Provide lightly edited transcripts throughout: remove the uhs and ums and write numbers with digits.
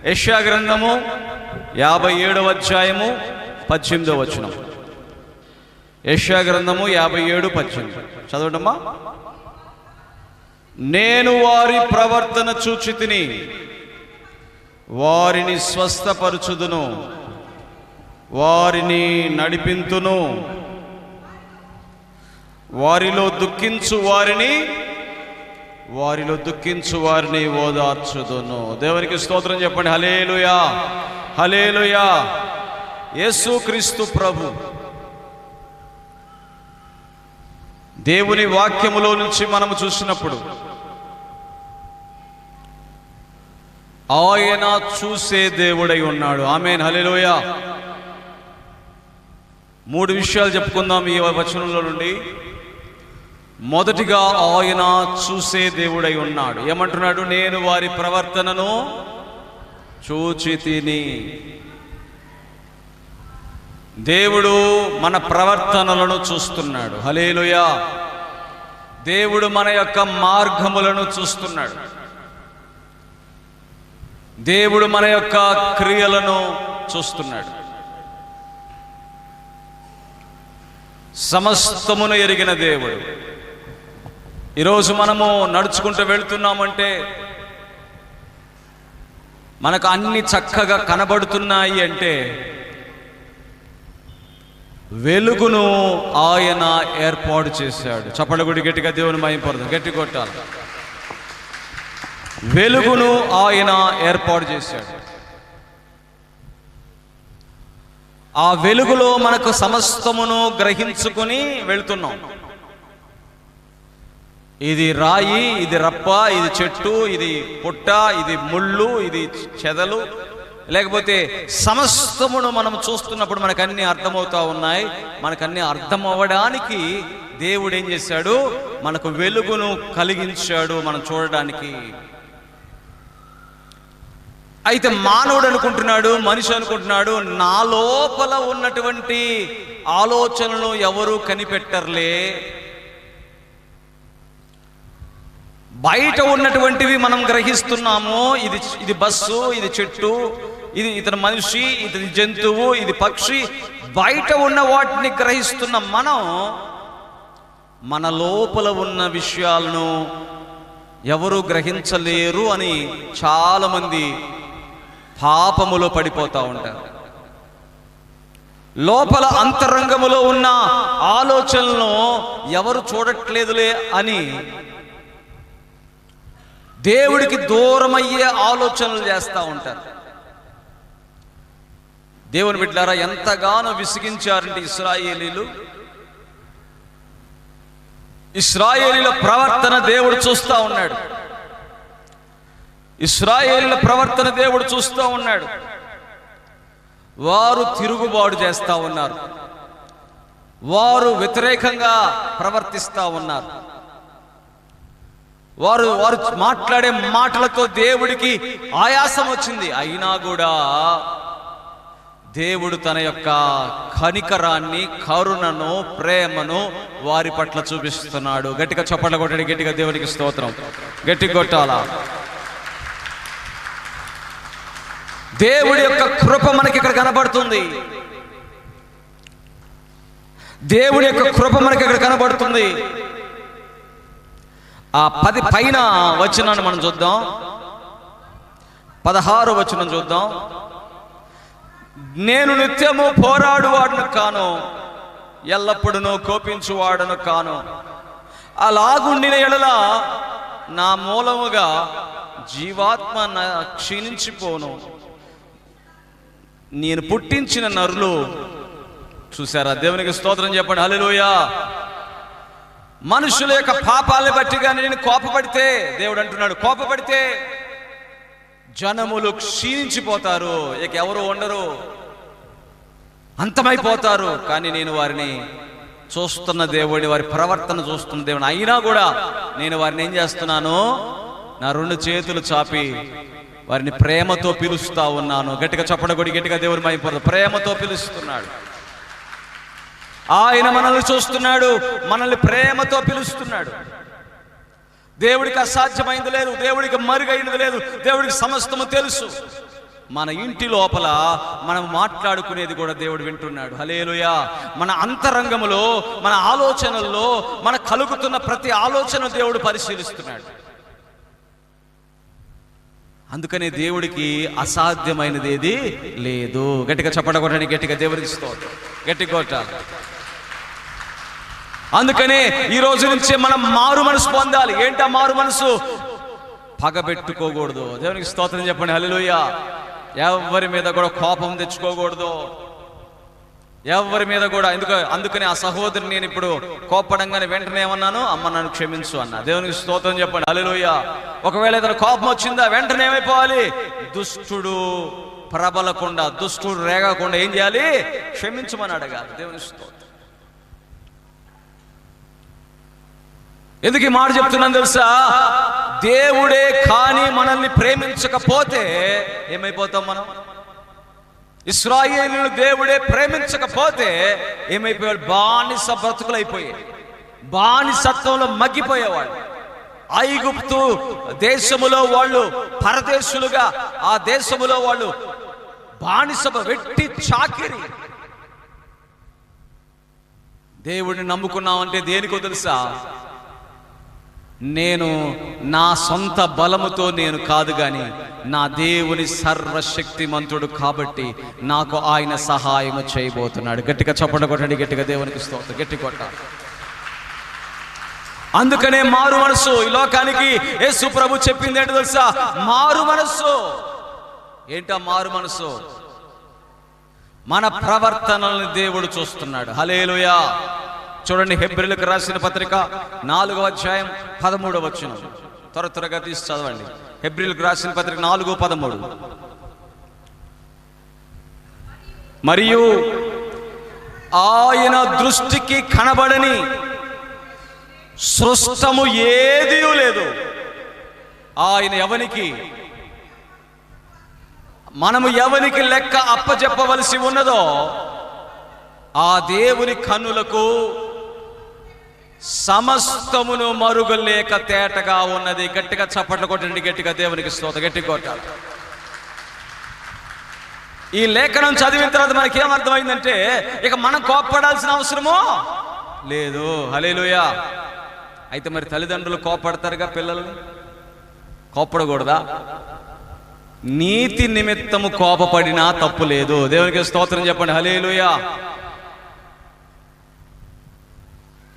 యెషయా గ్రంథము 57వ అధ్యాయము 18వ వచనం. యెషయా గ్రంథము 57:18 చదవండమ్మా. నేను వారి ప్రవర్తన చూచితిని, వారిని స్వస్థపరచుదును, వారిని నడిపింతును, వారిలో దుఃఖించు వారిని ఓదార్చుదును. దేవునికి స్తోత్రం చెప్పండి. హల్లెలూయా, హల్లెలూయా. యేసుక్రీస్తు ప్రభు దేవుని వాక్యములో నుంచి మనము చూసినప్పుడు ఆయన చూసే దేవుడై ఉన్నాడు. ఆమేన్, హల్లెలూయా. 3 విషయాలు చెప్పుకుందాం ఈ వచనంలో నుండి. మొదటిగా ఆయన చూసే దేవుడై ఉన్నాడు. ఏమంటున్నాడు? నేను వారి ప్రవర్తనను చూచితిని. దేవుడు మన ప్రవర్తనలను చూస్తున్నాడు. హల్లెలూయా. దేవుడు మన యొక్క మార్గములను చూస్తున్నాడు. దేవుడు మన యొక్క క్రియలను చూస్తున్నాడు. సమస్తమును ఎరిగిన దేవుడు. ఈరోజు మనము నడుచుకుంటూ వెళుతున్నామంటే మనకు అన్ని చక్కగా కనబడుతున్నాయి అంటే వెలుగును ఆయన ఏర్పాటు చేశాడు. చప్పట్లు కొట్టి గట్టిగా దేవుని మహిమపడదాం. గట్టి కొట్టాలి. వెలుగును ఆయన ఏర్పాటు చేశాడు. ఆ వెలుగులో మనకు సమస్తమును గ్రహించుకొని వెళ్తున్నాం. ఇది రాయి, ఇది రప్ప, ఇది చెట్టు, ఇది పుట్ట, ఇది ముళ్ళు, ఇది చెదలు, లేకపోతే సమస్తమును మనం చూస్తున్నప్పుడు మనకన్నీ అర్థమవుతా ఉన్నాయి. మనకన్నీ అర్థం అవ్వడానికి దేవుడు ఏం చేశాడు? మనకు వెలుగును కలిగించాడు మనం చూడడానికి. అయితే మానవుడు అనుకుంటున్నాడు, మనిషి అనుకుంటున్నాడు, నా లోపల ఉన్నటువంటి ఆలోచనలు ఎవరు కనిపెట్టర్లే, బయట ఉన్నటువంటివి మనం గ్రహిస్తున్నాము. ఇది బస్సు, ఇది చెట్టు, ఇది ఇతని మనిషి, ఇది జంతువు, ఇది పక్షి, బయట ఉన్న వాటిని గ్రహిస్తున్న మనం మన లోపల ఉన్న విషయాలను ఎవరు గ్రహించలేరు అని చాలామంది పాపములో పడిపోతూ ఉంటారు. లోపల అంతరంగములో ఉన్న ఆలోచనలను ఎవరు చూడట్లేదులే అని దేవుడికి దూరమయ్యే ఆలోచనలు చేస్తూ ఉంటారు. దేవుని బిడ్డలారా, ఎంతగానో విసిగించారంటే ఇశ్రాయేలీల ప్రవర్తన దేవుడు చూస్తూ ఉన్నాడు. ఇశ్రాయేలీల ప్రవర్తన దేవుడు చూస్తూ ఉన్నాడు. వారు తిరుగుబాటు చేస్తూ ఉన్నారు. వారు వ్యతిరేకంగా ప్రవర్తిస్తూ ఉన్నారు. వారు మాట్లాడే మాటలతో దేవుడికి ఆయాసం వచ్చింది. అయినా కూడా దేవుడు తన యొక్క కనికరాన్ని, కరుణను, ప్రేమను వారి పట్ల చూపిస్తున్నాడు. గట్టిగా చప్పట్లు కొట్టండి. గట్టిగా దేవునికి స్తోత్రం. గట్టి కొట్టాలా. దేవుడి యొక్క కృప మనకి ఇక్కడ కనబడుతుంది. దేవుడి యొక్క కృప మనకి ఇక్కడ కనబడుతుంది. ఆ 10 పైన వచనాన్ని మనం చూద్దాం. 16వ వచనం చూద్దాం. నేను నిత్యము పోరాడువాడును కాను, ఎల్లప్పుడూ కోపించువాడును కాను. అలాగుండిన ఎడల నా మూలముగా జీవాత్మ క్షీణించిపోను. నేను పుట్టించిన నరులు చూసారా? దేవునికి స్తోత్రం చెప్పండి. హల్లెలూయా. మనుషుల యొక్క పాపాలను బట్టిగా నేను కోపపడితే, దేవుడు అంటున్నాడు, కోపపడితే జనములు క్షీణించిపోతారు, ఇక ఎవరు ఉండరు, అంతమైపోతారు. కానీ నేను వారిని చూస్తున్న దేవుడిని, వారి ప్రవర్తన చూస్తున్న దేవుని, అయినా కూడా నేను వారిని ఏం చేస్తున్నాను? నా 2 చేతులు చాపి వారిని ప్రేమతో పిలుస్తా ఉన్నాను. గట్టిగా చప్పడగొడి గట్టిగా దేవుని మహిమ. ప్రేమతో పిలుస్తున్నాడు. ఆయన మనల్ని చూస్తున్నాడు, మనల్ని ప్రేమతో పిలుస్తున్నాడు. దేవుడికి అసాధ్యమైంది లేదు, దేవుడికి మరుగైనది లేదు, దేవుడికి సమస్తము తెలుసు. మన ఇంటి లోపల మనం మాట్లాడుకునేది కూడా దేవుడు వింటున్నాడు. హల్లెలూయా. మన అంతరంగములో, మన ఆలోచనల్లో మన కలుగుతున్న ప్రతి ఆలోచన దేవుడు పరిశీలిస్తున్నాడు. అందుకనే దేవుడికి అసాధ్యమైనది ఏది లేదు. గట్టిగా చప్పట కొట్టండి, గట్టిగా దేవుడికి స్తోత్రం, గట్టిగా కొట్టాలి. అందుకనే ఈ రోజు నుంచి మనం మారు మనసు పొందాలి. ఏంటా మారు మనసు? పగబెట్టుకోకూడదు. దేవునికి స్తోత్రం చెప్పండి. హల్లెలూయా. ఎవరి మీద కూడా కోపం తెచ్చుకోకూడదు, ఎవరి మీద కూడా. అందుకని ఆ సహోదరుని నేను ఇప్పుడు కోపడంగానే వెంటనే ఏమన్నాను? అమ్మ నన్ను క్షమించు అన్న. దేవునికి స్తోత్రం చెప్పండి. హల్లెలూయా. ఒకవేళ ఏదైనా కోపం వచ్చిందా వెంటనే ఏమైపోవాలి? దుష్టుడు ప్రబలకుండా, దుష్టుడు రేగకుండా ఏం చేయాలి? క్షమించమని అడగాలి. దేవునికి స్తోత్రం. ఎందుకు ఈ మాట చెప్తున్నాను తెలుసా? దేవుడే కానీ మనల్ని ప్రేమించకపోతే ఏమైపోతాం మనం? ఇశ్రాయేలును దేవుడే ప్రేమించకపోతే ఏమైపోయాడు? బానిస బ్రతుకులు అయిపోయాయి, బానిసత్వంలో మగ్గిపోయేవాడు. ఐగుప్తు దేశములో వాళ్ళు పరదేశులుగా, ఆ దేశములో వాళ్ళు బానిస వెట్టి చాకిరి. దేవుడిని నమ్ముకున్నామంటే దేనికో తెలుసా? నేను నా సొంత బలముతో నేను కాదు గాని నా దేవుని సర్వశక్తిమంతుడు కాబట్టి నాకు ఆయన సహాయం చేయబోతున్నాడు. గట్టిగా చప్పట కొట్టండి, గట్టిగా దేవునికి స్తోత్రం, గట్టి కొట్టాలి. అందుకనే మారు మనసు. ఈ లోకానికి యేసు ప్రభు చెప్పింది ఏంటో తెలుసా? మారు మనసు. ఏంటా మారు మనసు? మన ప్రవర్తనల్ని దేవుడు చూస్తున్నాడు. హల్లెలూయా. చూడండి, హెబ్రీయులకు రాసిన పత్రిక 4వ అధ్యాయం 13వ వచనం. త్వరగా తీసి చదవండి. హెబ్రీయులకు రాసిన పత్రిక 4:13. మరియు ఆయన దృష్టికి కనబడని సృష్టము ఏదీ లేదు. ఆయన ఎవనికి, మనము ఎవనికి లెక్క అప్పచెప్పవలసి ఉన్నదో ఆ దేవుని కన్నులకు సమస్తమును మరుగలేక తేటగా ఉన్నది. గట్టిగా చప్పట్లు కొట్టండి, గట్టిగా దేవునికి స్తోత్రం, గట్టిగా కొట్టాలి. ఈ లేఖనం చదివిన తర్వాత మనకి ఏమర్థమైందంటే ఇక మనం కోప్పడాల్సిన అవసరమో లేదు. హల్లెలూయా. అయితే మరి తల్లిదండ్రులు కోప్పడతారుగా పిల్లల్ని, కోప్పడకూడదా? నీతి నిమిత్తము కోపపడినా తప్పు లేదు. దేవునికి స్తోత్రం చెప్పండి. హల్లెలూయా.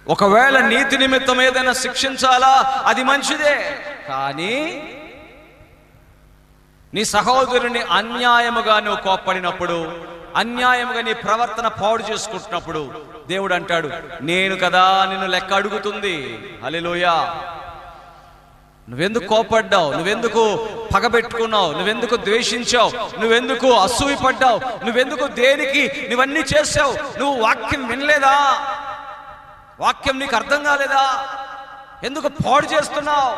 ఒకవేళ నీతి నిమిత్తం ఏదైనా శిక్షించాలా, అది మంచిదే. కానీ నీ సహోదరుని అన్యాయముగా నువ్వు కోప్పడినప్పుడు, అన్యాయముగా నీ ప్రవర్తన పాడు చేసుకుంటున్నప్పుడు దేవుడు అంటాడు, నేను కదా నిన్ను లెక్క అడుగుతుంది. హల్లెలూయా. నువ్వెందుకు కోపడ్డావు? నువ్వెందుకు పగబెట్టుకున్నావు? నువ్వెందుకు ద్వేషించావు? నువ్వెందుకు అసూయపడ్డావు? నువ్వెందుకు దేనికి నువ్వన్నీ చేసావు? నువ్వు వాక్యం వినలేదా? వాక్యం నీకు అర్థం కాలేదా? ఎందుకు పాడు చేస్తున్నావు?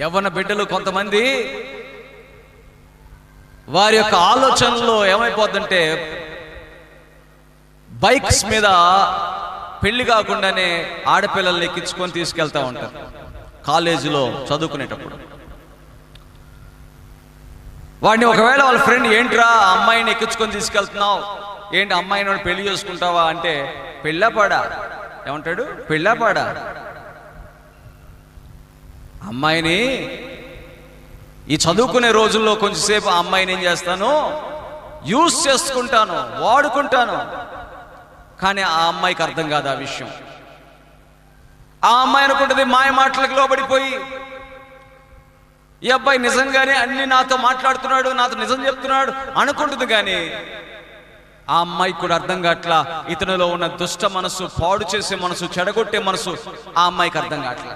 యవ్వన బిడ్డలు కొంతమంది వారి యొక్క ఆలోచనలో ఏమైపోద్దంటే బైక్స్ మీద పెళ్లి కాకుండానే ఆడపిల్లల్ని ఎక్కించుకొని తీసుకెళ్తా ఉంటారు కాలేజీలో చదువుకునేటప్పుడు. వాడిని ఒకవేళ వాళ్ళ ఫ్రెండ్, ఏంట్రా అమ్మాయిని ఎక్కించుకొని తీసుకెళ్తున్నావు, ఏంటి అమ్మాయిని పెళ్లి చేసుకుంటావా అంటే, పెళ్ళాపాడా ఏమంటాడు? పెళ్ళాపాడా? అమ్మాయిని ఈ చదువుకునే రోజుల్లో కొంచెంసేపు ఆ అమ్మాయిని ఏం చేస్తాను, యూస్ చేసుకుంటాను, వాడుకుంటాను. కానీ ఆ అమ్మాయికి అర్థం కాదు ఆ విషయం. ఆ అమ్మాయి అనుకుంటుంది మాయ మాటలకు లోబడిపోయి, ఈ అబ్బాయి నిజంగానే అన్ని నాతో మాట్లాడుతున్నాడు, నాతో నిజం చెప్తున్నాడు అనుకుంటుంది. కానీ ఆ అమ్మాయికి కూడా అర్థం కావట్లా ఇతనిలో ఉన్న దుష్ట మనసు, పాడు చేసే మనసు, చెడగొట్టే మనసు ఆ అమ్మాయికి అర్థం కావట్లా.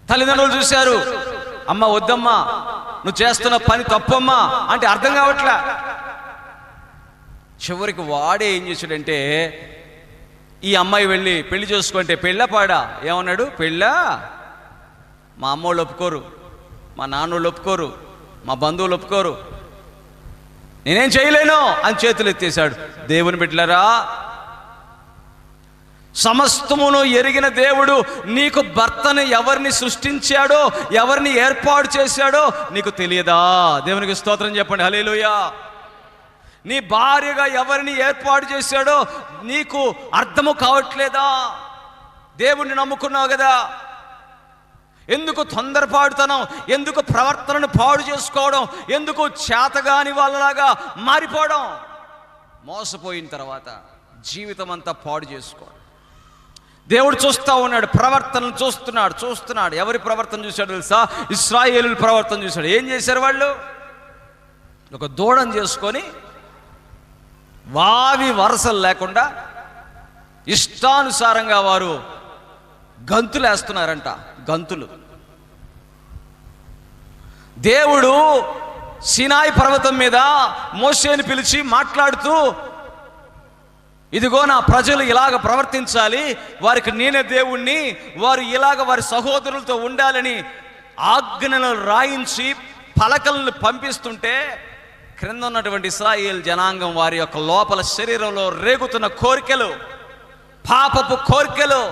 తల్లిదండ్రులు చూశారు, అమ్మ వద్దమ్మా, నువ్వు చేస్తున్న పని తప్పమ్మా అంటే అర్థం కావట్లా. చివరికి వాడే ఏం చేశాడంటే, ఈ అమ్మాయి వెళ్ళి పెళ్లి చేసుకుంటే పెళ్ళపాడా ఏమన్నాడు? పెళ్ళా? మా అమ్మోళ్ళు ఒప్పుకోరు, మా నాన్నోళ్ళు ఒప్పుకోరు, మా బంధువులు ఒప్పుకోరు, నేనేం చేయలేను అని చేతులు ఎత్తేశాడు. దేవుని బిడ్డలారా, సమస్తమును ఎరిగిన దేవుడు నీకు భర్తను ఎవరిని సృష్టించాడో, ఎవరిని ఏర్పాటు చేశాడో నీకు తెలియదా? దేవునికి స్తోత్రం చెప్పండి, హల్లెలూయా. నీ భార్యగా ఎవరిని ఏర్పాటు చేశాడో నీకు అర్థము కావట్లేదా? దేవుణ్ణి నమ్ముకున్నావు కదా, ఎందుకు తొందరపాటుతనం, ఎందుకు ప్రవర్తనను పాడు చేసుకోవడం, ఎందుకు చేతగాని వాళ్ళలాగా మారిపోవడం? మోసపోయిన తర్వాత జీవితం అంతా పాడు చేసుకోవడం. దేవుడు చూస్తూ ఉన్నాడు, ప్రవర్తనను చూస్తున్నాడు. ఎవరి ప్రవర్తన చూశాడు తెలుసా? ఇశ్రాయేలుల ప్రవర్తన చూశాడు. ఏం చేశారు వాళ్ళు? ఒక దూడను చేసుకొని వావి వరసలు లేకుండా ఇష్టానుసారంగా వారు గంతులు వేస్తున్నారంట. గంతులు. దేవుడు సీనాయి పర్వతం మీద మోషేని పిలిచి మాట్లాడుతూ, ఇదిగో నా ప్రజలు ఇలాగ ప్రవర్తించాలి, వారికి నేనే దేవుణ్ణి, వారు ఇలాగ వారి సహోదరులతో ఉండాలని ఆజ్ఞలను రాయించి పలకలను పంపిస్తుంటే, క్రింద ఉన్నటువంటి ఇశ్రాయేల్ జనాంగం వారి యొక్క లోపల శరీరంలో రేగుతున్న కోరికలు, పాపపు కోరికలు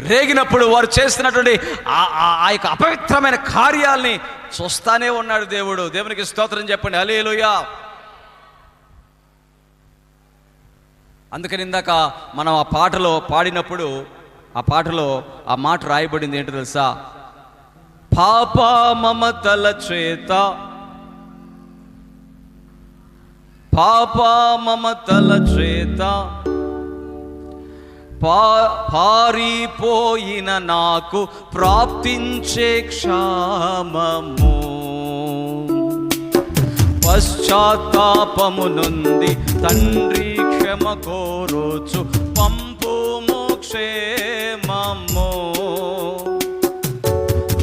రేగినప్పుడు వారు చేస్తున్నటువంటి ఆ యొక్క అపవిత్రమైన కార్యాల్ని చూస్తానే ఉన్నాడు దేవుడు. దేవునికి స్తోత్రం చెప్పండి, హల్లెలూయా. అందుకని ఇందాక మనం ఆ పాటలో పాడినప్పుడు ఆ పాటలో ఆ మాట రాయబడింది ఏంటో తెలుసా? పాప మమతల చేత, పాప మమతల చేత పారిపోయిన నాకు ప్రాప్తించే క్షామము, పశ్చాత్తాపము నుండి తండ్రి క్షమ కోరుచు పంపుము క్షేమము.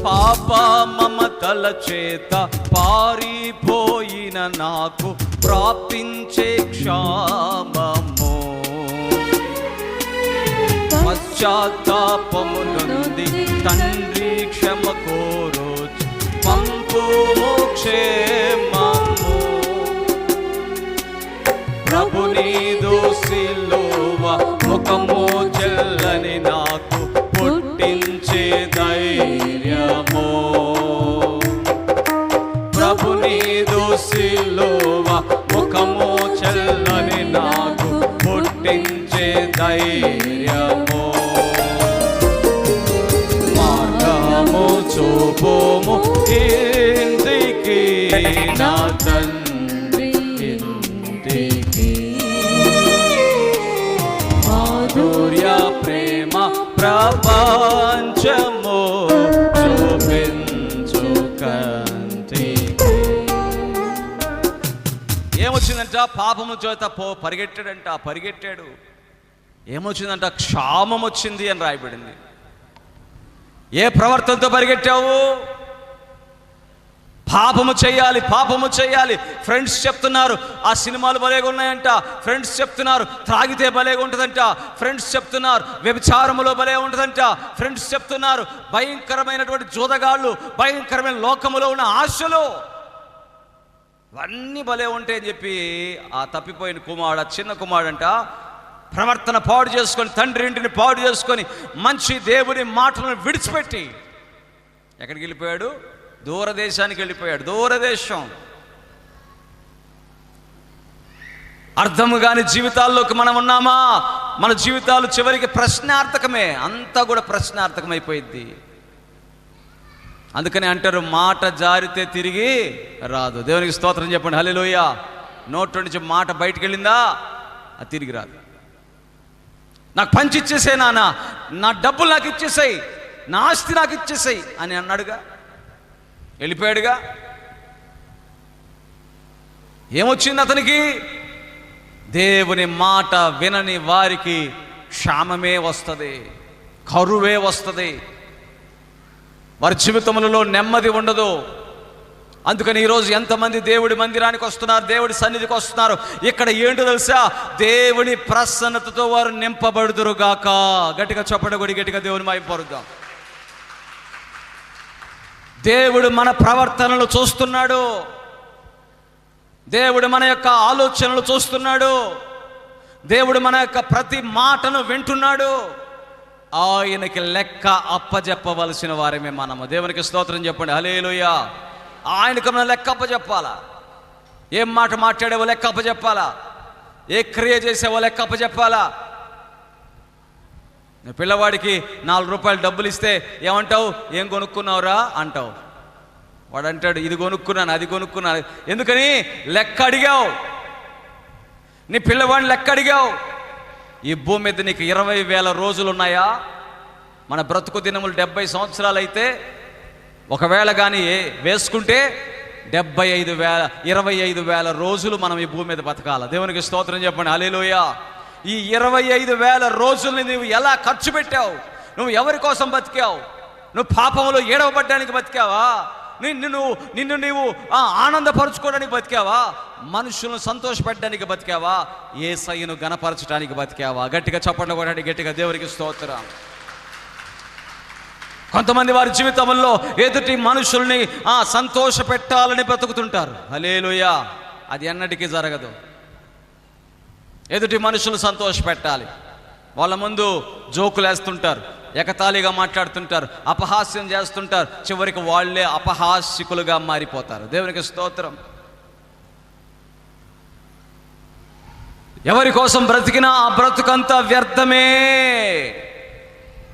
పాప మమతల చేత పారిపోయిన నాకు ప్రాప్తించే క్షామము, పశ్చాత్తాపము నుండి తండ్రి క్షమ కోరుచు పంపుము క్షేమము. ప్రభు నీదు సిలువ ముఖము చెల్లని నాకు పుట్టించే ధైర్యము, ప్రభు నీదు సిలువ ముఖము చెల్లని నాకు పుట్టించే ధైర్యము. మార్గము చూపుము ఇంటికి నా తండ్రి ఇంటికి, మాధుర్య ప్రేమ ప్రపంచము చూపించు కంటికి. ఏమొచ్చిందంట? పాపము చేత పరిగెట్టాడు. ఏమొచ్చిందంట? క్షామం వచ్చింది అని రాయబడింది. ఏ ప్రవర్తనతో పరిగెట్టావు? పాపము చేయాలి. ఫ్రెండ్స్ చెప్తున్నారు ఆ సినిమాలు భలేగా ఉన్నాయంట, ఫ్రెండ్స్ చెప్తున్నారు త్రాగితే భలేగా ఉంటుందంట, ఫ్రెండ్స్ చెప్తున్నారు వ్యభిచారములో భలే ఉంటుందంట, ఫ్రెండ్స్ చెప్తున్నారు భయంకరమైనటువంటి జూదగాళ్ళు, భయంకరమైన లోకములో ఉన్న ఆశలు, అన్నీ భలే ఉంటాయని చెప్పి ఆ తప్పిపోయిన కుమారుడు, ఆ చిన్న కుమారుడంట ప్రవర్తన పాడు చేసుకొని, తండ్రి ఇంటిని పాడు చేసుకొని, మంచి దేవుని మాటలను విడిచిపెట్టి ఎక్కడికి వెళ్ళిపోయాడు? దూరదేశానికి వెళ్ళిపోయాడు. దూరదేశం. అర్థము కాని జీవితాల్లోకి మనం ఉన్నామా? మన జీవితాలు చివరికి ప్రశ్నార్థకమే, అంతా కూడా ప్రశ్నార్థకమైపోయింది. అందుకని అంటారు, మాట జారితే తిరిగి రాదు. దేవునికి స్తోత్రం చెప్పండి, హల్లెలూయా. నోట్లో నుంచి మాట బయటికి వెళ్ళిందా అది తిరిగి రాదు. నాకు పంచి ఇచ్చేసాయి నాన్న, నా డబ్బులు నాకు ఇచ్చేసాయి, నా ఆస్తి నాకు ఇచ్చేసాయి అని అన్నాడుగా, వెళ్ళిపోయాడుగా. ఏమొచ్చింది అతనికి? దేవుని మాట వినని వారికి క్షామమే వస్తుంది, కరువే వస్తుంది, వారి జీవితములలో నెమ్మది ఉండదు. అందుకని ఈరోజు ఎంతమంది దేవుడి మందిరానికి వస్తున్నారు, దేవుడి సన్నిధికి వస్తున్నారు, ఇక్కడ ఏంటో తెలుసా? దేవుని ప్రసన్నతతో వారు నింపబడుదురుగాక. గట్టిగా చెప్పండి, గట్టిగా దేవుని మహిమపరుద్దాం. దేవుడు మన ప్రవర్తనలు చూస్తున్నాడు, దేవుడు మన యొక్క ఆలోచనలు చూస్తున్నాడు. దేవుడు మన యొక్క ప్రతి మాటను వింటున్నాడు. ఆయనకి లెక్క అప్పజెప్పవలసిన వారమే మనము. దేవునికి స్తోత్రం చెప్పండి, హల్లెలూయా. ఆయనకు మనం లెక్క అప్పజెప్పాలా. ఏం మాట మాట్లాడేవో లెక్క అప్పజెప్పాలా, ఏ క్రియ చేసేవో లెక్క అప్పజెప్పాలా. పిల్లవాడికి 4 రూపాయలు డబ్బులు ఇస్తే ఏమంటావు? ఏం కొనుక్కున్నావురా అంటావు. వాడు అంటాడు, ఇది కొనుక్కున్నాను, అది కొనుక్కున్నాను. ఎందుకని? లెక్క అడిగావు. నీ పిల్లవాడిని లెక్క అడిగావు. ఈ భూమి మీద నీకు 20,000 రోజులు ఉన్నాయా? మన బ్రతుకు దినములు 70 సంవత్సరాలు అయితే ఒకవేళ కానీ వేసుకుంటే 25,000 రోజులు మనం ఈ భూమి మీద బతకాలి. దేవునికి స్తోత్రం చెప్పండి, హల్లెలూయా. ఈ 25,000 రోజుల్ని నువ్వు ఎలా ఖర్చు పెట్టావు? నువ్వు ఎవరి కోసం బతికావు? నువ్వు పాపంలో ఏడవబడ్డానికి బతికావా? నిన్ను నీవు ఆనందపరుచుకోవడానికి బతికావా? మనుషులను సంతోషపెట్టడానికి బతికావా? యేసయ్యను గణపరచడానికి బతికావా? గట్టిగా చప్పట్లు కొట్టండి, గట్టిగా దేవునికి స్తోత్రం. కొంతమంది వారి జీవితంలో ఎదుటి మనుషుల్ని సంతోష పెట్టాలని బ్రతుకుతుంటారు. హల్లెలూయా. అది ఎన్నటికీ జరగదు. ఎదుటి మనుషులు సంతోష పెట్టాలి. వాళ్ళ ముందు జోకులు వేస్తుంటారు, ఎకతాళిగా మాట్లాడుతుంటారు, అపహాస్యం చేస్తుంటారు. చివరికి వాళ్ళే అపహాస్యకులుగా మారిపోతారు. దేవునికి స్తోత్రం. ఎవరి కోసం బ్రతికినా ఆ బ్రతుకంతా వ్యర్థమే.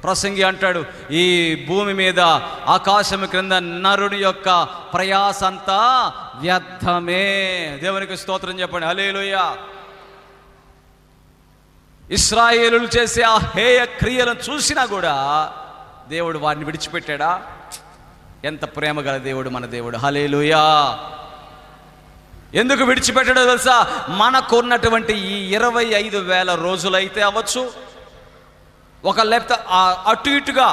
ప్రసంగి అంటాడు, ఈ భూమి మీద ఆకాశం క్రింద నరుని యొక్క ప్రయాస అంతా వ్యర్థమే. దేవునికి స్తోత్రం చెప్పండి, హల్లెలూయా. ఇశ్రాయేలులు చేసే ఆ హేయ క్రియలను చూసినా కూడా దేవుడు వారిని విడిచిపెట్టాడా? ఎంత ప్రేమ గల దేవుడు మన దేవుడు, హల్లెలూయా. ఎందుకు విడిచిపెట్టాడో తెలుసా? మనకున్నటువంటి ఈ 25,000 రోజులైతే అవ్వచ్చు, ఒక లేకపోతే అటు ఇటుగా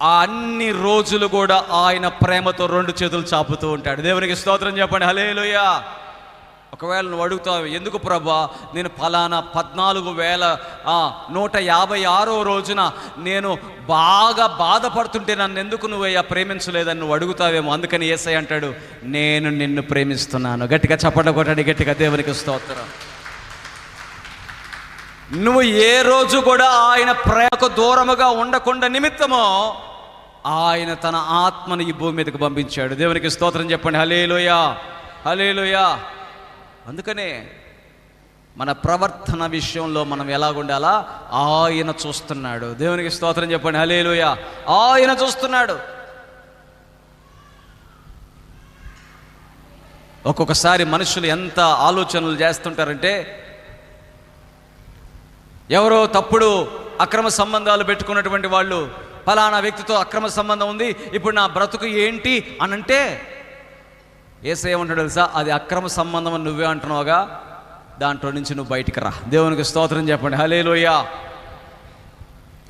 అన్ని రోజులు కూడా ఆయన ప్రేమతో 2 చేతులు చాపుతూ ఉంటాడు. దేవునికి స్తోత్రం చెప్పండి, హల్లెలూయా. ఒకవేళ నువ్వు అడుగుతావు, ఎందుకు ప్రభా నేను ఫలానా 14,156 రోజున నేను బాగా బాధపడుతుంటే నన్ను ఎందుకు నువ్వయ్యా ప్రేమించలేదని నువ్వు అడుగుతావేమో. అందుకని యేసయ్య అంటాడు, నేను నిన్ను ప్రేమిస్తున్నాను. గట్టిగా చప్పట్లు కొట్టండి, గట్టిగా దేవునికి స్తోత్రం. నువ్వు ఏ రోజు కూడా ఆయన ప్రేమకు దూరముగా ఉండకుండా నిమిత్తమో ఆయన తన ఆత్మను ఈ భూమి మీదకి పంపించాడు. దేవునికి స్తోత్రం చెప్పండి, హల్లెలూయా, హల్లెలూయా. అందుకనే మన ప్రవర్తన విషయంలో మనం ఎలాగుండాలా? ఆయన చూస్తున్నాడు. దేవునికి స్తోత్రం చెప్పండి, హల్లెలూయా. ఆయన చూస్తున్నాడు. ఒక్కొక్కసారి మనుషులు ఎంత ఆలోచనలు చేస్తుంటారంటే, ఎవరో తప్పుడు అక్రమ సంబంధాలు పెట్టుకున్నటువంటి వాళ్ళు, ఫలానా వ్యక్తితో అక్రమ సంబంధం ఉంది, ఇప్పుడు నా బ్రతుకు ఏంటి అని అంటే యేసయ్య ఏమంటాడు తెలుసా? అది అక్రమ సంబంధం అని నువ్వే అంటున్నావుగా, దాంట్లో నుంచి నువ్వు బయటికి రా. దేవునికి స్తోత్రం చెప్పండి, హల్లెలూయా.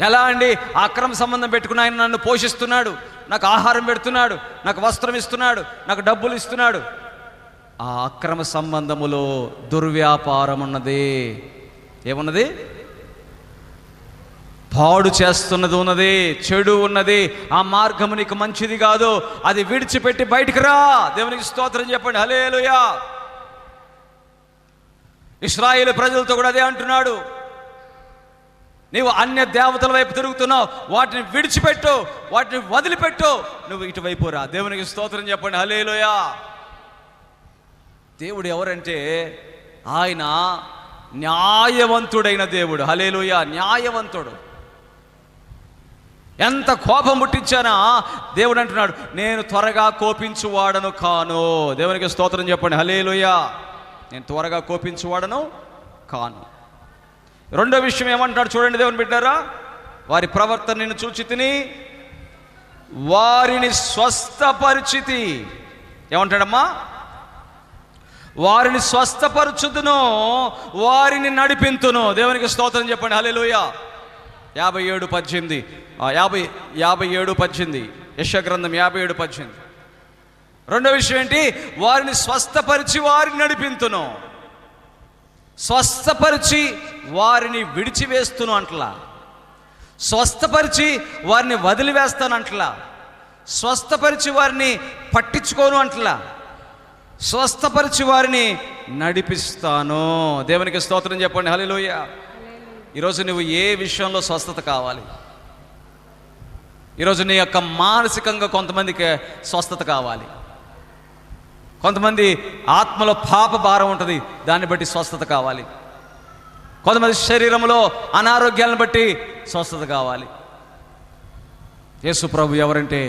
ఎలా అండి? ఆ అక్రమ సంబంధం పెట్టుకుని ఆయన నన్ను పోషిస్తున్నాడు, నాకు ఆహారం పెడుతున్నాడు, నాకు వస్త్రం ఇస్తున్నాడు, నాకు డబ్బులు ఇస్తున్నాడు. ఆ అక్రమ సంబంధములో దుర్వ్యాపారం ఉన్నది. ఏమున్నది? పాడు చేస్తున్నది ఉన్నది, చెడు ఉన్నది. ఆ మార్గము నీకు మంచిది కాదు. అది విడిచిపెట్టి బయటికి రా. దేవునికి స్తోత్రం చెప్పండి, హల్లెలూయా. ఇశ్రాయేలు ప్రజలతో కూడా అదే అంటున్నాడు. నీవు అన్య దేవతల వైపు తిరుగుతున్నావు, వాటిని విడిచిపెట్టు, వాటిని వదిలిపెట్టు, నువ్వు ఇటువైపు రా. దేవునికి స్తోత్రం చెప్పండి, హల్లెలూయా. దేవుడు ఎవరంటే ఆయన న్యాయవంతుడైన దేవుడు, హల్లెలూయా. న్యాయవంతుడు. ఎంత కోపం పుట్టించానా దేవుడు అంటున్నాడు, నేను త్వరగా కోపించువాడను కాను. దేవునికి స్తోత్రం చెప్పండి, హల్లెలూయా. నేను త్వరగా కోపించువాడను కాను. రెండో విషయం ఏమంటాడు చూడండి దేవుని బిడ్డారా, వారి ప్రవర్తనను చూచి తిని వారిని స్వస్థపరిచితి. ఏమంటాడమ్మా? వారిని స్వస్థపరచుదును, వారిని నడిపింతును. దేవునికి స్తోత్రం చెప్పండి, హల్లెలూయా. 57:18 యెషయా గ్రంథం 57:18. రెండో విషయం ఏంటి? వారిని స్వస్థపరిచి వారిని నడిపింతును. స్వస్థపరిచి వారిని విడిచివేస్తును అంటలా, స్వస్థపరిచి వారిని వదిలివేస్తాను అంటలా, స్వస్థపరిచి వారిని పట్టించుకోను అంటలా, స్వస్థపరిచి వారిని నడిపిస్తాను. దేవునికి స్తోత్రం చెప్పండి, హల్లెలూయా. ఈరోజు నువ్వు ఏ విషయంలో స్వస్థత కావాలి? ఈరోజు నీ యొక్క మానసికంగా కొంతమందికి స్వస్థత కావాలి, కొంతమంది ఆత్మలో పాప భారం ఉంటుంది, దాన్ని బట్టి స్వస్థత కావాలి, కొంతమంది శరీరంలో అనారోగ్యాలను బట్టి స్వస్థత కావాలి. యేసు ప్రభు ఎవరంటే,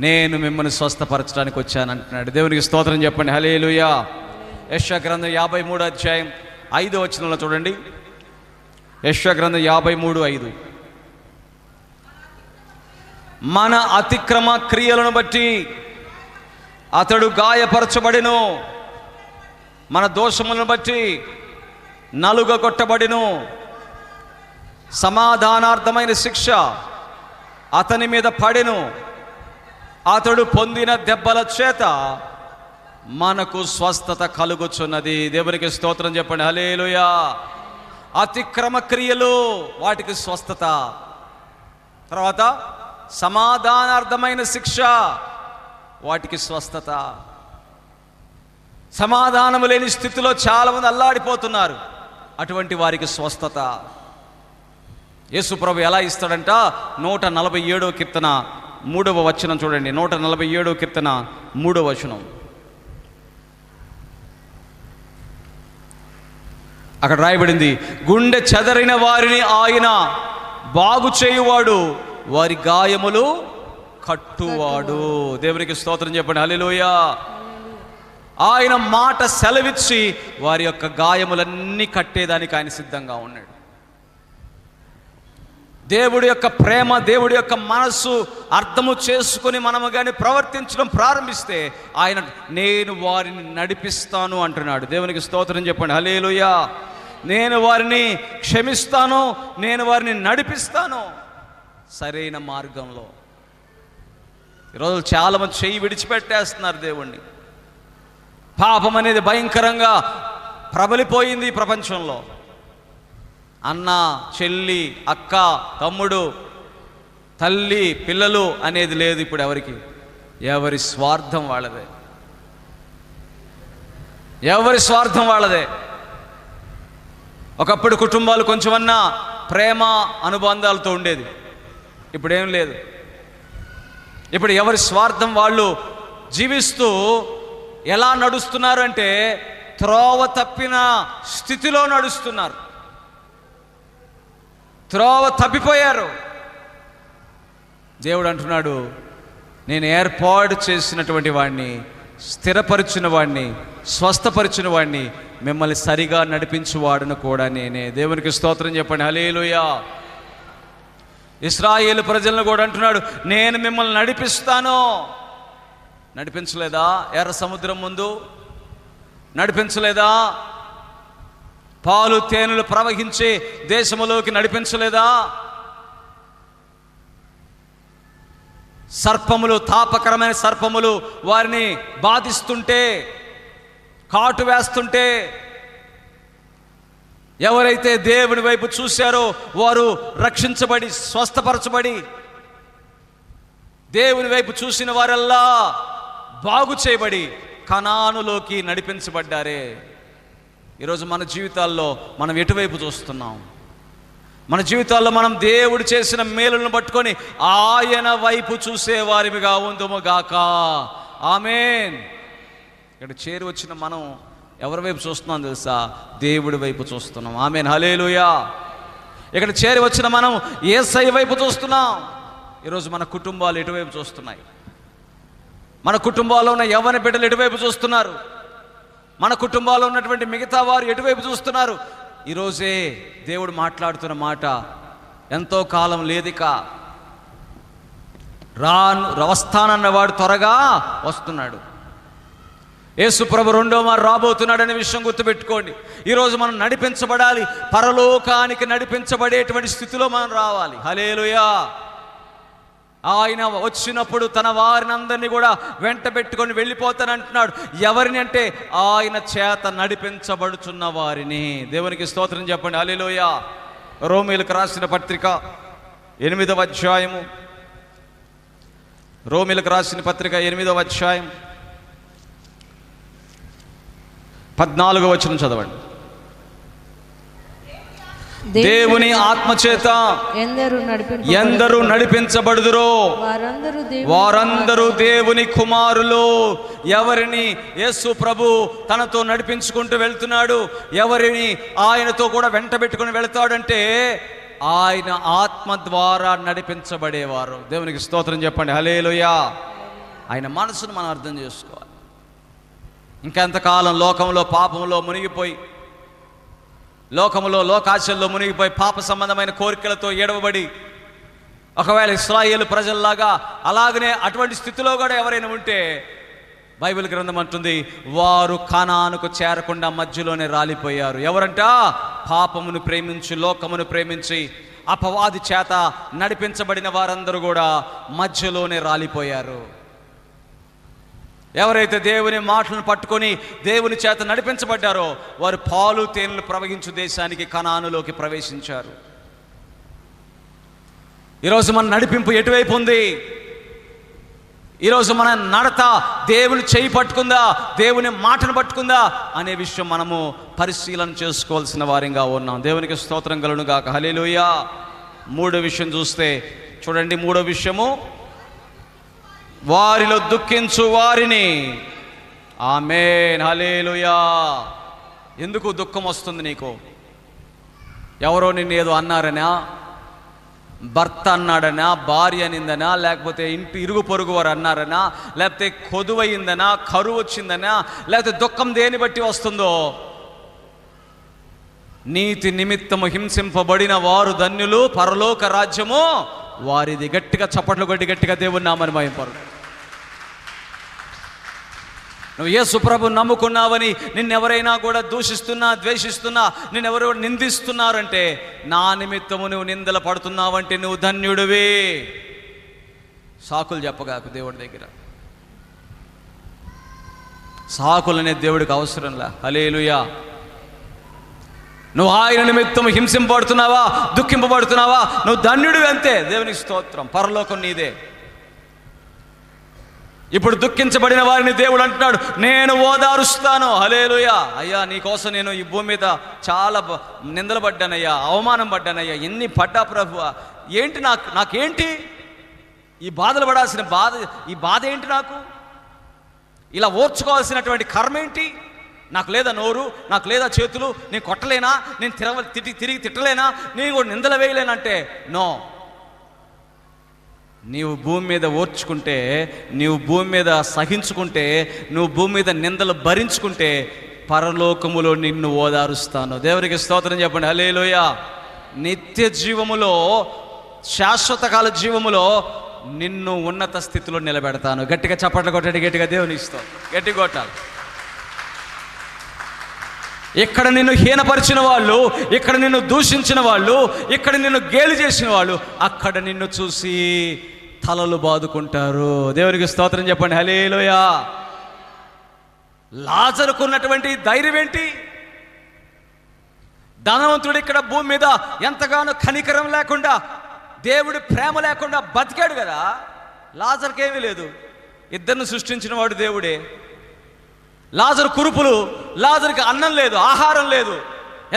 నేను మిమ్మల్ని స్వస్థపరచడానికి వచ్చాను అంటున్నాడు. దేవునికి స్తోత్రం చెప్పండి, హల్లెలూయా. యెషయా గ్రంథం 53వ అధ్యాయం 5వ వచనంలో చూడండి. యెషయా గ్రంథం 53:5. మన అతిక్రమ క్రియలను బట్టి అతడు గాయపరచబడిను, మన దోషములను బట్టి నలుగగొట్టబడిను. సమాధానార్థమైన శిక్ష అతని మీద పడెను, అతడు పొందిన దెబ్బల చేత మనకు స్వస్థత కలుగుచున్నది. దేవునికి స్తోత్రం చెప్పండి, హల్లెలూయా. అతిక్రమ క్రియలు, వాటికి స్వస్థత. తర్వాత సమాధానార్థమైన శిక్ష, వాటికి స్వస్థత. సమాధానము లేని స్థితిలో చాలామంది అల్లాడిపోతున్నారు, అటువంటి వారికి స్వస్థత. యేసు ప్రభు ఎలా ఇస్తాడంట? 147వ కీర్తన 3వ వచనం చూడండి. 147వ కీర్తన 3వ వచనం. అక్కడ రాయబడింది, గుండె చెదరిన వారిని ఆయన బాగు చేయువాడు, వారి గాయములు కట్టువాడు. దేవునికి స్తోత్రం చెప్పండి, హల్లెలూయా. ఆయన మాట సెలవిచ్చి వారి యొక్క గాయములన్నీ కట్టేదానికి ఆయన సిద్ధంగా ఉన్నాడు. దేవుడి యొక్క ప్రేమ, దేవుడి యొక్క మనస్సు అర్థము చేసుకుని మనము కానీ ప్రవర్తించడం ప్రారంభిస్తే ఆయన నేను వారిని నడిపిస్తాను అంటున్నాడు. దేవునికి స్తోత్రం చెప్పండి, హల్లెలూయా. నేను వారిని క్షమిస్తాను, నేను వారిని నడిపిస్తాను సరైన మార్గంలో. ఈరోజు చాలామంది చెయ్యి విడిచిపెట్టేస్తున్నారు దేవుణ్ణి. పాపం అనేది భయంకరంగా ప్రబలిపోయింది ఈ ప్రపంచంలో. అన్న, చెల్లి, అక్క, తమ్ముడు, తల్లి, పిల్లలు అనేది లేదు ఇప్పుడు ఎవరికి. ఎవరి స్వార్థం వాళ్ళదే, ఎవరి స్వార్థం వాళ్ళదే. ఒకప్పుడు కుటుంబాలు కొంచెమన్నా ప్రేమ అనుబంధాలతో ఉండేది, ఇప్పుడేం లేదు. ఇప్పుడు ఎవరి స్వార్థం వాళ్ళు జీవిస్తూ ఎలా నడుస్తున్నారు అంటే త్రోవ తప్పిన స్థితిలో నడుస్తున్నారు, త్రోవ తప్పిపోయారు. దేవుడు అంటున్నాడు, నేను ఏర్పాటు చేసినటువంటి వాడిని, స్థిరపరిచిన వాడిని, స్వస్థపరిచిన వాడిని, మిమ్మల్ని సరిగా నడిపించువాడును కూడా నేనే. దేవునికి స్తోత్రం చెప్పండి, హల్లెలూయా. ఇశ్రాయేలు ప్రజలను కూడా అంటున్నాడు, నేను మిమ్మల్ని నడిపిస్తాను. నడిపించలేదా? ఎర్ర సముద్రం ముందు నడిపించలేదా? పాలు తేనెలు ప్రవహించే దేశములోకి నడిపించలేదా? సర్పములు, తాపకరమైన సర్పములు వారిని బాధిస్తుంటే, కాటు వేస్తుంటే, ఎవరైతే దేవుని వైపు చూశారో వారు రక్షించబడి స్వస్థపరచబడి, దేవుని వైపు చూసిన వారెల్లా బాగు చేయబడి కనానులోకి నడిపించబడ్డారే. ఈరోజు మన జీవితాల్లో మనం ఎటువైపు చూస్తున్నాం? మన జీవితాల్లో మనం దేవుడు చేసిన మేలులను పట్టుకొని ఆయన వైపు చూసే వారిగా ఉందుము గాక. ఆమేన్. ఇక్కడ చేరి వచ్చిన మనం ఎవరి వైపు చూస్తున్నాం తెలుసా? దేవుడి వైపు చూస్తున్నాం. ఆమేన్, హల్లెలూయా. ఇక్కడ చేరి వచ్చిన మనం యేసయ్య వైపు చూస్తున్నాం. ఈరోజు మన కుటుంబాలు ఎటువైపు చూస్తున్నాయి? మన కుటుంబాల్లో ఉన్న యవ్వన బిడ్డలు ఎటువైపు చూస్తున్నారు? మన కుటుంబాల్లో ఉన్నటువంటి మిగతా వారు ఎటువైపు చూస్తున్నారు? ఈరోజే దేవుడు మాట్లాడుతున్న మాట, ఎంతో కాలం లేదిక, వస్తానన్నవాడు త్వరగా వస్తున్నాడు. యేసు ప్రభు రెండో మారు రాబోతున్నాడనే విషయం గుర్తుపెట్టుకోండి. ఈరోజు మనం నడిపించబడాలి, పరలోకానికి నడిపించబడేటువంటి స్థితిలో మనం రావాలి. హల్లెలూయా. ఆయన వచ్చినప్పుడు తన వారిని అందరినీ కూడా వెంట పెట్టుకొని వెళ్ళిపోతానంటున్నాడు. ఎవరిని అంటే ఆయన చేత నడిపించబడుచున్న వారిని. దేవునికి స్తోత్రం చెప్పండి, హల్లెలూయా. రోమీయులకు రాసిన పత్రిక 8వ అధ్యాయము, రోమీయులకు రాసిన పత్రిక 8వ అధ్యాయం 14వ వచనం చదవండి. దేవుని ఆత్మచేత ఎందరూ నడిపించబడుదురో వారందరూ దేవుని కుమారులు. ఎవరిని యేసు ప్రభు తనతో నడిపించుకుంటూ వెళ్తున్నాడు, ఎవరిని ఆయనతో కూడా వెంట పెట్టుకుని వెళ్తాడంటే ఆయన ఆత్మ ద్వారా నడిపించబడేవారు. దేవునికి స్తోత్రం చెప్పండి, హల్లెలూయా. ఆయన మనసును మనం అర్థం చేసుకోవాలి. ఇంకెంతకాలం లోకంలో పాపంలో మునిగిపోయి, లోకములో లోకాశల్లో మునిగిపోయి, పాప సంబంధమైన కోరికలతో ఏడవబడి, ఒకవేళ ఇశ్రాయేలు ప్రజల్లాగా అలాగనే అటువంటి స్థితిలో కూడా ఎవరైనా ఉంటే బైబిల్ గ్రంథం అంటుంది వారు కానానుకు చేరకుండా మధ్యలోనే రాలిపోయారు. ఎవరంట? పాపమును ప్రేమించి, లోకమును ప్రేమించి, అపవాది చేత నడిపించబడిన వారందరూ కూడా మధ్యలోనే రాలిపోయారు. ఎవరైతే దేవుని మాటలను పట్టుకొని దేవుని చేత నడిపించబడ్డారో వారు పాలు తేనెలు ప్రవహించు దేశానికి, కనానులోకి ప్రవేశించారు. ఈరోజు మన నడిపింపు ఎటువైపు ఉంది? ఈరోజు మన నడత దేవుని చేయి పట్టుకుందా, దేవుని మాటను పట్టుకుందా అనే విషయం మనము పరిశీలన చేసుకోవాల్సిన వారిగా ఉన్నాం. దేవునికి స్తోత్రం కలుగును గాక, హల్లెలూయా. 3వ విషయం చూస్తే చూడండి, 3వ విషయము వారిలో దుఃఖించు వారిని. ఆమేన్, హల్లెలూయా. ఎందుకు దుఃఖం వస్తుంది నీకు? ఎవరో నిన్ను ఏదో అన్నారనా, భర్త అన్నాడనా, భార్య అనిందనా, లేకపోతే ఇంటి ఇరుగు పొరుగు వారు అన్నారనా, లేకపోతే కొదువయిందనా, కరువు వచ్చిందనా, లేకపోతే దుఃఖం దేని బట్టి వస్తుందో? నీతి నిమిత్తము హింసింపబడిన వారు ధన్యులు, పరలోక రాజ్యము వారిది. గట్టిగా చప్పట్లు కొట్టి గట్టిగా దేవుని నామమును మహిమపరచు. నువ్వు యేసు ప్రభువుని నమ్ముకున్నావని నిన్నెవరైనా కూడా దూషిస్తున్నా, ద్వేషిస్తున్నా, నిన్నెవరో నిందిస్తున్నారంటే నా నిమిత్తము నువ్వు నిందలు పడుతున్నావంటే నువ్వు ధన్యుడివి. సాకులు చెప్పగాకు దేవుడి దగ్గర. సాకులు అనేది దేవుడికి అవసరంలా. హల్లెలూయా. నువ్వు ఆయన నిమిత్తం హింసింపబడుతున్నావా, దుఃఖింపబడుతున్నావా, నువ్వు ధన్యుడివి అంతే. దేవునికి స్తోత్రం, పరలోకం నీదే. ఇప్పుడు దుఃఖించబడిన వారిని దేవుడు అంటున్నాడు నేను ఓదారుస్తాను. హల్లెలూయా. అయ్యా నీకోసం నేను ఈ భూమి మీద చాలా నిందలు పడ్డానయ్యా, అవమానం పడ్డానయ్యా, ఎన్ని పడ్డా ప్రభువా, ఏంటి నాకేంటి ఈ బాధలు పడాల్సిన బాధ, ఈ బాధ ఏంటి? నాకు ఇలా ఓర్చుకోవాల్సినటువంటి కర్మ ఏంటి? నాకు లేదా నోరు, నాకు లేదా చేతులు, నేను కొట్టలేనా, నేను తిరిగి తిట్టలేనా, నేను కూడా నిందలు వేయలేనంటే నో. నీవు భూమి మీద ఓర్చుకుంటే, నీవు భూమి మీద సహించుకుంటే, నువ్వు భూమి మీద నిందలు భరించుకుంటే పరలోకములో నిన్ను ఓదారుస్తాను. దేవునికి స్తోత్రం చెప్పండి, హల్లెలూయా. నిత్య జీవములో, శాశ్వత కాల జీవములో నిన్ను ఉన్నత స్థితిలో నిలబెడతాను. గట్టిగా చప్పట్లు కొట్టండి, గట్టిగా దేవుని ఇస్తాను, గట్టి కొట్టాలి. ఇక్కడ నిన్ను హీనపరిచిన వాళ్ళు, ఇక్కడ నిన్ను దూషించిన వాళ్ళు, ఇక్కడ నిన్ను గేలి చేసిన వాళ్ళు అక్కడ నిన్ను చూసి తలలు బాదుకుంటారు. దేవునికి స్తోత్రం చెప్పండి, హల్లెలూయా. లాజరుకున్నటువంటి ధైర్యం ఏంటి? ధనవంతుడు ఇక్కడ భూమి మీద ఎంతగానో కనికరం లేకుండా, దేవుడి ప్రేమ లేకుండా బతికాడు కదా. లాజరుకి ఏమీ లేదు, ఇద్దరిని సృష్టించిన వాడు దేవుడే. లాజరు కురుపులు, లాజరుకి అన్నం లేదు, ఆహారం లేదు.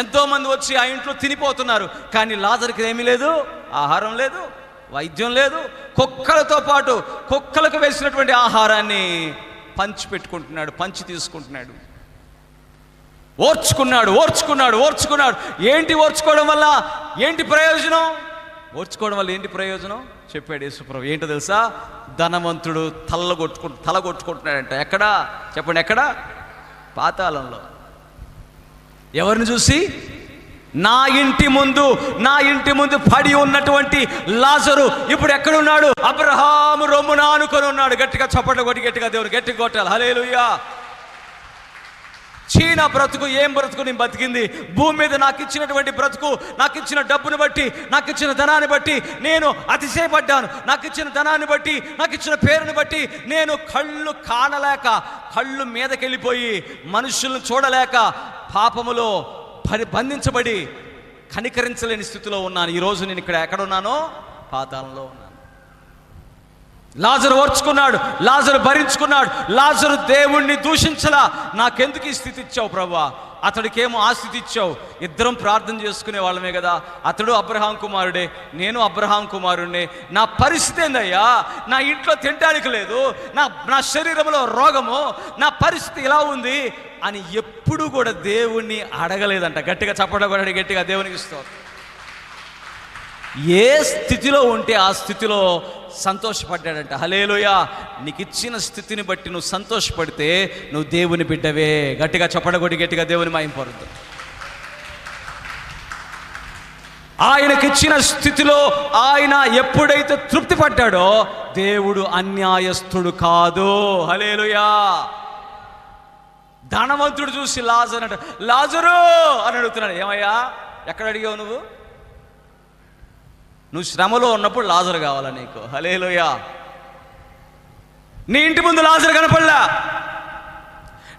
ఎంతోమంది వచ్చి ఆ ఇంట్లో తినిపోతున్నారు, కానీ లాజరుకి ఏమీ లేదు, ఆహారం లేదు, వైద్యం లేదు. కుక్కలతో పాటు కుక్కలకు వేసినటువంటి ఆహారాన్ని పంచి పెట్టుకుంటున్నాడు, పంచి తీసుకుంటున్నాడు. ఓర్చుకున్నాడు, ఓర్చుకున్నాడు, ఓర్చుకున్నాడు. ఏంటి ఓర్చుకోవడం వల్ల ఏంటి ప్రయోజనం? ఓర్చుకోవడం వల్ల ఏంటి ప్రయోజనం చెప్పాడు యేసుప్రభు. ఏంటో తెలుసా? ధనవంతుడు తల కొట్టుకుంటున్నాడంట. ఎక్కడా చెప్పండి, ఎక్కడ? పాతాళంలో. ఎవరిని చూసి? నా ఇంటి ముందు పడి ఉన్నటువంటి లాజరు ఇప్పుడు ఎక్కడున్నాడు? అబ్రహాము రొమ్మున ఆనుకొని ఉన్నాడు. గట్టిగా చప్పట్లు కొట్టి గట్టిగా దేవుడు గట్టిగా కొట్టాలి, హల్లెలూయా. చీనా బ్రతుకు, ఏం బ్రతుకు నేను బతికింది? భూమి మీద నాకు ఇచ్చినటువంటి బ్రతుకు, నాకు ఇచ్చిన డబ్బును బట్టి, నాకు ఇచ్చిన ధనాన్ని బట్టి నేను అతిశయపడ్డాను. నాకు ఇచ్చిన ధనాన్ని బట్టి, నాకు ఇచ్చిన పేరుని బట్టి నేను కళ్ళు కానలేక, కళ్ళు మీదకెళ్ళిపోయి మనుషులను చూడలేక పాపములో బంధించబడి కనికరించలేని స్థితిలో ఉన్నాను. ఈరోజు నేను ఇక్కడ ఎక్కడున్నానో? పాతాళంలో ఉన్నాను. లాజరు ఓర్చుకున్నాడు, లాజరు భరించుకున్నాడు. లాజరు దేవుణ్ణి దూషించలా. నాకెందుకు ఈ స్థితి ఇచ్చావు ప్రభువా, అతడికేమో ఆ స్థితి ఇచ్చావు. ఇద్దరం ప్రార్థన చేసుకునే వాళ్ళమే కదా. అతడు అబ్రహాం కుమారుడే, నేను అబ్రహాం కుమారుడినే. నా పరిస్థితి ఏందయ్యా, నా ఇంట్లో తినడానికి లేదు, నా శరీరంలో రోగము, నా పరిస్థితి ఇలా ఉంది అని ఎప్పుడు కూడా దేవుణ్ణి అడగలేదంట. గట్టిగా చప్పట్లు కొట్టండి, గట్టిగా దేవునికి ఇస్తావు. ఏ స్థితిలో ఉంటే ఆ స్థితిలో సంతోషపడ్డాడంట. హల్లెలూయా. నీకు ఇచ్చిన స్థితిని బట్టి నువ్వు సంతోషపడితే నువ్వు దేవుని బిడ్డవే. గట్టిగా చప్పడగొట్టి గట్టిగా దేవుని మహింపరుద్దు. ఆయనకిచ్చిన స్థితిలో ఆయన ఎప్పుడైతే తృప్తి పడ్డాడో దేవుడు అన్యాయస్తుడు కాదు. హల్లెలూయా. ధనవంతుడు చూసి లాజరు అని అడుగుతున్నాడు. ఏమయ్యా, ఎక్కడ అడిగావు నువ్వు? నువ్వు శ్రమలో ఉన్నప్పుడు లాజరు కావాలా నీకు? హల్లెలూయా. నీ ఇంటి ముందు లాజరు కనపడలా,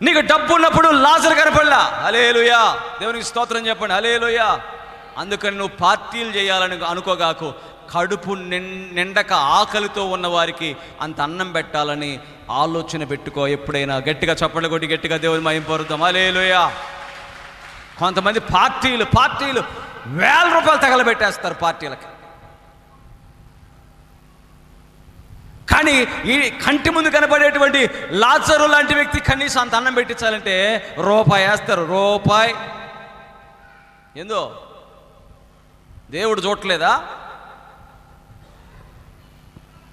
నీకు డబ్బు ఉన్నప్పుడు లాజరు కనపడలా. హల్లెలూయా. దేవునికి స్తోత్రం చెప్పండి. హల్లెలూయా. అందుకని నువ్వు పార్టీలు చేయాలని అనుకోగాకు. కడుపు నిండక ఆకలితో ఉన్న వారికి అంత అన్నం పెట్టాలని ఆలోచన పెట్టుకో ఎప్పుడైనా. గట్టిగా చప్పట్లు కొట్టి గట్టిగా దేవుని మహింపరుద్దాం. హల్లెలూయా. కొంతమంది పార్టీలు 1000 రూపాయలు తగలబెట్టేస్తారు పార్టీలకి. కానీ ఈ కంటి ముందు కనబడేటువంటి లాజరు లాంటి వ్యక్తి కనీసం అంత అన్నం పెట్టించాలంటే రూపాయి వేస్తారు. రూపాయి ఏందో దేవుడు చూడలేదా?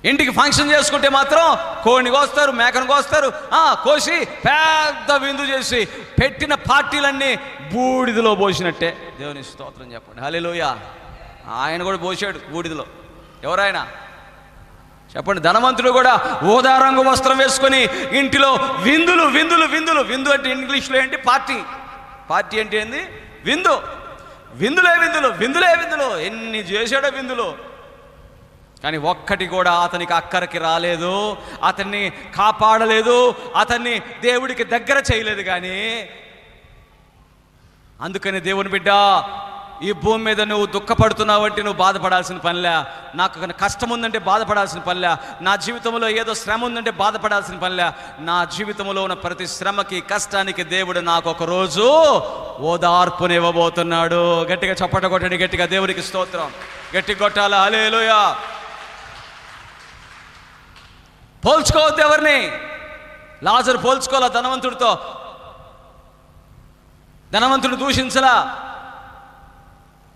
ఇంటికి ఫంక్షన్ చేసుకుంటే మాత్రం కోడిని కోస్తారు, మేకను కోస్తారు, కోసి పెద్ద విందు చేసి పెట్టిన పార్టీలన్నీ బూడిదలో పోసినట్టే. దేవుని స్తోత్రం చెప్పండి. హల్లెలూయా. ఆయన కూడా పోసాడు బూడిదలో. ఎవరైనా చెప్పండి. ధనవంతుడు కూడా ఊదా రంగు వస్త్రం వేసుకొని ఇంటిలో విందులు విందులు విందులు. విందు అంటే ఇంగ్లీష్లో ఏంటి? పార్టీ అంటే ఏంది? విందు. విందులే విందులు, విందులే విందులు. ఎన్ని చేశాడో విందులు. కానీ ఒక్కటి కూడా అతనికి అక్కరికి రాలేదు, అతన్ని కాపాడలేదు, అతన్ని దేవుడికి దగ్గర చేయలేదు. కానీ అందుకని దేవుని బిడ్డ, ఈ భూమి మీద నువ్వు దుఃఖపడుతున్నావంటే నువ్వు బాధపడాల్సిన పనిలే. నాకు కష్టం ఉందంటే బాధపడాల్సిన పనిలే. నా జీవితంలో ఏదో శ్రమ ఉందంటే బాధపడాల్సిన పనిలే. నా జీవితంలో ఉన్న ప్రతి శ్రమకి, కష్టానికి దేవుడు నాకు ఒక రోజు ఓదార్పునివ్వబోతున్నాడు. గట్టిగా చప్పట కొట్టండి, గట్టిగా దేవునికి స్తోత్రం. గట్టి కొట్టాలా? హల్లెలూయా. పోల్చుకోవద్దు ఎవరిని. లాజరు పోల్చుకోవాలా ధనవంతుడితో. ధనవంతుడు దూషించలా.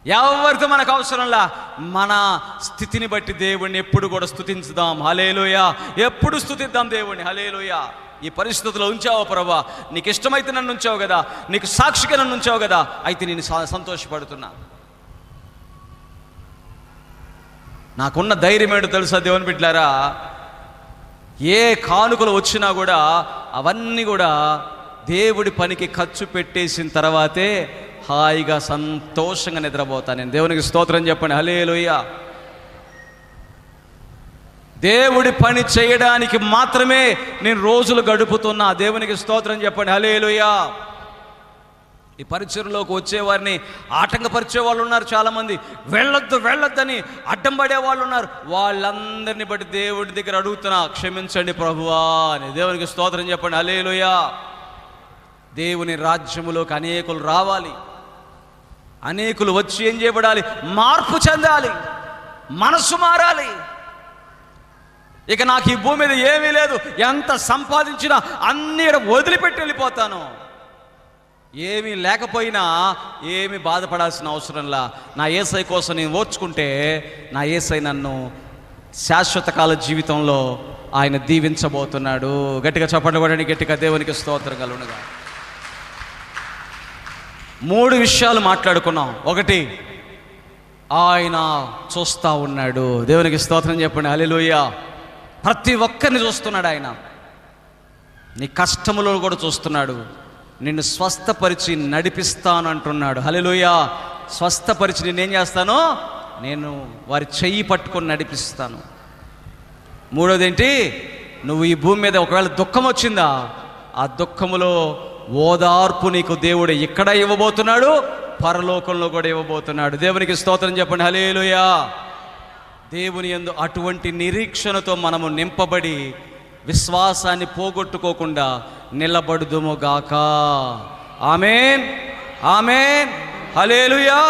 ఎవరితో మనకు అవసరంలా. మన స్థితిని బట్టి దేవుణ్ణి ఎప్పుడు కూడా స్తుతించుదాం. హల్లెలూయా. ఎప్పుడు స్తుతిద్దాం దేవుణ్ణి. హల్లెలూయా. ఈ పరిస్థితుల్లో ఉంచావు ప్రభా, నీకు ఇష్టమైతే నన్ను ఉంచావు కదా, నీకు సాక్షిగా నన్ను ఉంచావు కదా, అయితే నేను సంతోషపడుతున్నా. నాకున్న ధైర్యం ఏంటో తెలుసా దేవుని బిడ్డలారా? ఏ కానుకలు వచ్చినా కూడా అవన్నీ కూడా దేవుడి పనికి ఖర్చు పెట్టేసిన తర్వాతే హాయిగా సంతోషంగా నిద్రపోతాను నేను. దేవునికి స్తోత్రం చెప్పండి. హల్లెలూయా. దేవుడి పని చేయడానికి మాత్రమే నేను రోజులు గడుపుతున్నా. దేవునికి స్తోత్రం చెప్పండి. హల్లెలూయా. ఈ పరిచర్లోకి వచ్చేవారిని ఆటంకపరిచే వాళ్ళు ఉన్నారు చాలామంది. వెళ్ళొద్దని అడ్డం పడే వాళ్ళు ఉన్నారు. వాళ్ళందరినీ బట్టి దేవుడి దగ్గర అడుగుతున్నా, క్షమించండి ప్రభువా అని. దేవునికి స్తోత్రం చెప్పండి. హల్లెలూయా. దేవుని రాజ్యములోకి అనేకులు రావాలి, అనేకులు వచ్చి ఏం చేయబడాలి? మార్పు చెందాలి, మనసు మారాలి. ఇక నాకు ఈ భూమి మీద ఏమీ లేదు, ఎంత సంపాదించినా అన్నీ వదిలిపెట్టి వెళ్ళిపోతాను. ఏమీ లేకపోయినా ఏమీ బాధపడాల్సిన అవసరంలా. నా యేసయ్య కోసం నేను ఓర్చుకుంటే నా యేసయ్య నన్ను శాశ్వత కాల జీవితంలో ఆయన దీవించబోతున్నాడు. గట్టిగా చప్పట్లు కొట్టండి, గట్టిగా దేవునికి స్తోత్రం కలుగునుగా. 3 విషయాలు మాట్లాడుకున్నాం. ఒకటి, ఆయన చూస్తూ ఉన్నాడు. దేవునికి స్తోత్రం చెప్పండి. హల్లెలూయా. ప్రతి ఒక్కరిని చూస్తున్నాడు ఆయన. నీ కష్టములో కూడా చూస్తున్నాడు. నిన్ను స్వస్థపరిచి నడిపిస్తాను అంటున్నాడు. హల్లెలూయా. స్వస్థపరిచి నేనేం చేస్తాను? నేను వారి చెయ్యి పట్టుకొని నడిపిస్తాను. 3వది ఏంటి? నువ్వు ఈ భూమి మీద ఒకవేళ దుఃఖం వచ్చిందా, ఆ దుఃఖములో ఓదార్పు నీకు దేవుడు ఇక్కడ ఇవ్వబోతున్నాడు, పరలోకంలో కూడా ఇవ్వబోతున్నాడు. దేవునికి స్తోత్రం చెప్పండి. హల్లెలూయా. దేవుని యందు అటువంటి నిరీక్షణతో మనము నింపబడి విశ్వాసాన్ని పోగొట్టుకోకుండా నిలబడుదుముగాక. ఆమేన్, ఆమేన్, హల్లెలూయా.